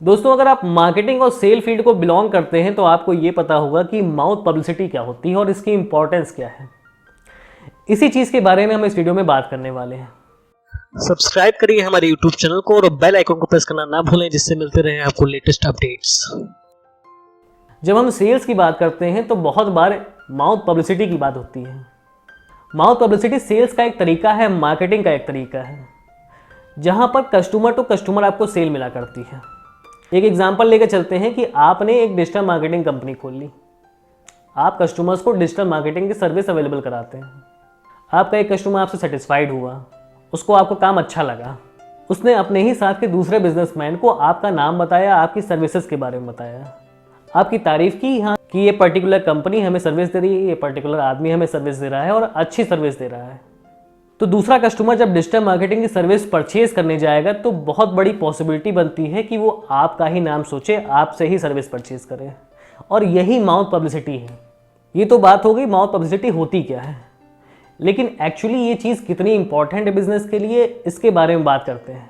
दोस्तों, अगर आप मार्केटिंग और सेल फील्ड को बिलोंग करते हैं तो आपको ये पता होगा कि माउथ पब्लिसिटी क्या होती है और इसकी इंपॉर्टेंस क्या है। इसी चीज़ के बारे में हम इस वीडियो में बात करने वाले हैं। सब्सक्राइब करिए हमारे यूट्यूब चैनल को और बेल आइकन को प्रेस करना ना भूलें, जिससे मिलते रहे आपको लेटेस्ट अपडेट्स। जब हम सेल्स की बात करते हैं तो बहुत बार माउथ पब्लिसिटी की बात होती है। माउथ पब्लिसिटी सेल्स का एक तरीका है, मार्केटिंग का एक तरीका है, जहां पर कस्टमर टू कस्टमर आपको सेल मिला करती है। एक एग्जांपल लेकर चलते हैं कि आपने एक डिजिटल मार्केटिंग कंपनी खोल ली। आप कस्टमर्स को डिजिटल मार्केटिंग की सर्विस अवेलेबल कराते हैं। आपका एक कस्टमर आपसे सेटिस्फाइड हुआ, उसको आपको काम अच्छा लगा, उसने अपने ही साथ के दूसरे बिजनेसमैन को आपका नाम बताया, आपकी सर्विसेज के बारे में बताया, आपकी तारीफ की, हाँ कि ये पर्टिकुलर कंपनी हमें सर्विस दे रही है, ये पर्टिकुलर आदमी हमें सर्विस दे रहा है और अच्छी सर्विस दे रहा है। तो दूसरा कस्टमर जब डिजिटल मार्केटिंग की सर्विस परचेज करने जाएगा तो बहुत बड़ी पॉसिबिलिटी बनती है कि वो आपका ही नाम सोचे, आपसे ही सर्विस परचेज करे, और यही माउथ पब्लिसिटी है। ये तो बात हो गई माउथ पब्लिसिटी होती क्या है, लेकिन एक्चुअली ये चीज़ कितनी इंपॉर्टेंट है बिजनेस के लिए, इसके बारे में बात करते हैं।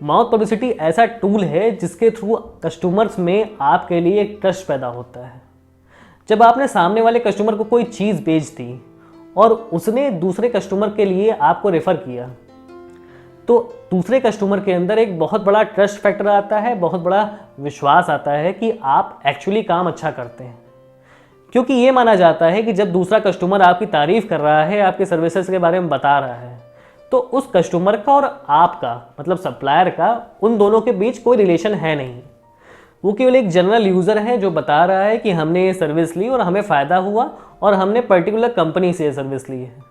माउथ पब्लिसिटी ऐसा टूल है जिसके थ्रू कस्टमर्स में आपके लिए एक ट्रस्ट पैदा होता है। जब आपने सामने वाले कस्टमर को कोई चीज़ बेच दी और उसने दूसरे कस्टमर के लिए आपको रेफ़र किया, तो दूसरे कस्टमर के अंदर एक बहुत बड़ा ट्रस्ट फैक्टर आता है, बहुत बड़ा विश्वास आता है कि आप एक्चुअली काम अच्छा करते हैं। क्योंकि ये माना जाता है कि जब दूसरा कस्टमर आपकी तारीफ़ कर रहा है, आपके सर्विसेज के बारे में बता रहा है, तो उस कस्टमर का और आपका मतलब सप्लायर का, उन दोनों के बीच कोई रिलेशन है नहीं। वो केवल एक जनरल यूज़र है जो बता रहा है कि हमने ये सर्विस ली और हमें फ़ायदा हुआ और हमने पर्टिकुलर कंपनी से ये सर्विस ली है।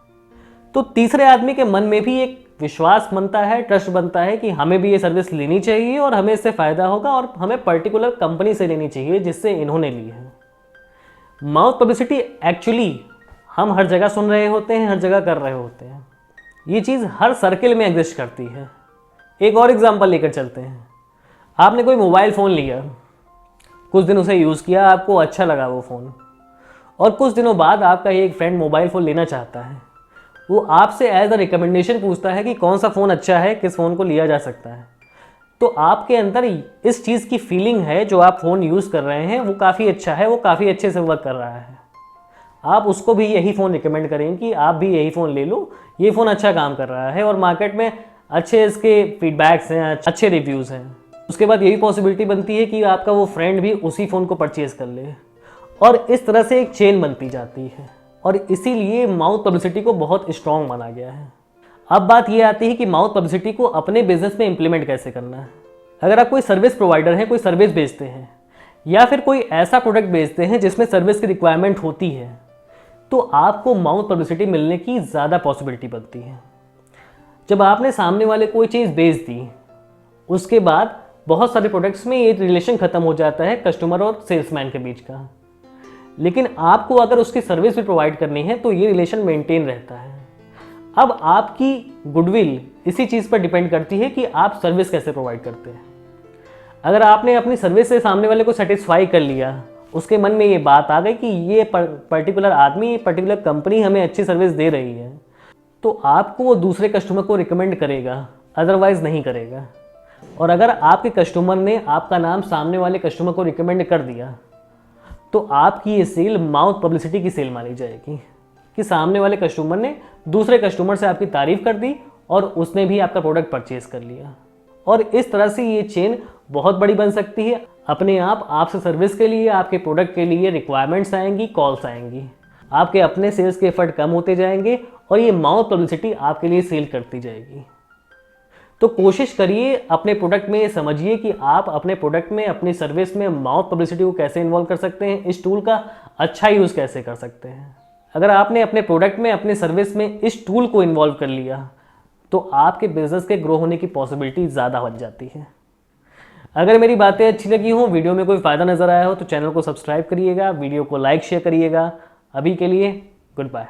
तो तीसरे आदमी के मन में भी एक विश्वास बनता है, ट्रस्ट बनता है कि हमें भी ये सर्विस लेनी चाहिए और हमें इससे फ़ायदा होगा और हमें पर्टिकुलर कंपनी से लेनी चाहिए जिससे इन्होंने ली है। माउथ पब्लिसिटी एक्चुअली हम हर जगह सुन रहे होते हैं, हर जगह कर रहे होते हैं। ये चीज़ हर सर्किल में एग्जिस्ट करती है। एक और एग्जांपल लेकर चलते हैं। आपने कोई मोबाइल फ़ोन लिया, कुछ दिन उसे यूज़ किया, आपको अच्छा लगा वो फ़ोन, और कुछ दिनों बाद आपका एक फ्रेंड मोबाइल फ़ोन लेना चाहता है। वो आपसे एज अ रिकमेंडेशन पूछता है कि कौन सा फ़ोन अच्छा है, किस फ़ोन को लिया जा सकता है। तो आपके अंदर इस चीज़ की फीलिंग है, जो आप फ़ोन यूज़ कर रहे हैं वो काफ़ी अच्छा है, वो काफ़ी अच्छे से वर्क कर रहा है। आप उसको भी यही फ़ोन रिकमेंड करें कि आप भी यही फ़ोन ले लो, ये फ़ोन अच्छा काम कर रहा है और मार्केट में अच्छे इसके फीडबैक्स हैं, अच्छे रिव्यूज़ हैं। उसके बाद यही पॉसिबिलिटी बनती है कि आपका वो फ्रेंड भी उसी फ़ोन को परचेज़ कर ले, और इस तरह से एक चेन बनती जाती है, और इसीलिए माउथ पब्लिसिटी को बहुत स्ट्रॉन्ग माना गया है। अब बात ये आती है कि माउथ पब्लिसिटी को अपने बिजनेस में इंप्लीमेंट कैसे करना है। अगर आप कोई सर्विस प्रोवाइडर हैं, कोई सर्विस बेचते हैं या फिर कोई ऐसा प्रोडक्ट बेचते हैं जिसमें सर्विस की रिक्वायरमेंट होती है, तो आपको माउथ पब्लिसिटी मिलने की ज़्यादा पॉसिबिलिटी बनती है। जब आपने सामने वाले कोई चीज़ बेच दी, उसके बाद बहुत सारे प्रोडक्ट्स में ये रिलेशन ख़त्म हो जाता है कस्टमर और सेल्समैन के बीच का, लेकिन आपको अगर उसकी सर्विस भी प्रोवाइड करनी है तो ये रिलेशन मेंटेन रहता है। अब आपकी गुडविल इसी चीज़ पर डिपेंड करती है कि आप सर्विस कैसे प्रोवाइड करते हैं। अगर आपने अपनी सर्विस से सामने वाले को सेटिस्फाई कर लिया, उसके मन में ये बात आ गई कि ये पर्टिकुलर आदमी, पर्टिकुलर कंपनी हमें अच्छी सर्विस दे रही है, तो आपको वो दूसरे कस्टमर को रिकमेंड करेगा, अदरवाइज़ नहीं करेगा। और अगर आपके कस्टमर ने आपका नाम सामने वाले कस्टमर को रिकमेंड कर दिया, तो आपकी ये सेल माउथ पब्लिसिटी की सेल मानी जाएगी कि सामने वाले कस्टमर ने दूसरे कस्टमर से आपकी तारीफ़ कर दी और उसने भी आपका प्रोडक्ट परचेज़ कर लिया। और इस तरह से ये चेन बहुत बड़ी बन सकती है। अपने आप आपसे सर्विस के लिए, आपके प्रोडक्ट के लिए रिक्वायरमेंट्स आएंगी, कॉल्स आएंगी, आपके अपने सेल्स के एफर्ट कम होते जाएंगे और ये माउथ पब्लिसिटी आपके लिए सेल करती जाएगी। तो कोशिश करिए, अपने प्रोडक्ट में समझिए कि आप अपने प्रोडक्ट में, अपनी सर्विस में माउथ पब्लिसिटी को कैसे इन्वॉल्व कर सकते हैं, इस टूल का अच्छा यूज़ कैसे कर सकते हैं। अगर आपने अपने प्रोडक्ट में, अपनी सर्विस में इस टूल को इन्वॉल्व कर लिया, तो आपके बिजनेस के ग्रो होने की पॉसिबिलिटी ज़्यादा बन जाती है। अगर मेरी बातें अच्छी लगी हों, वीडियो में कोई फ़ायदा नज़र आया हो, तो चैनल को सब्सक्राइब करिएगा, वीडियो को लाइक शेयर करिएगा। अभी के लिए गुड बाय।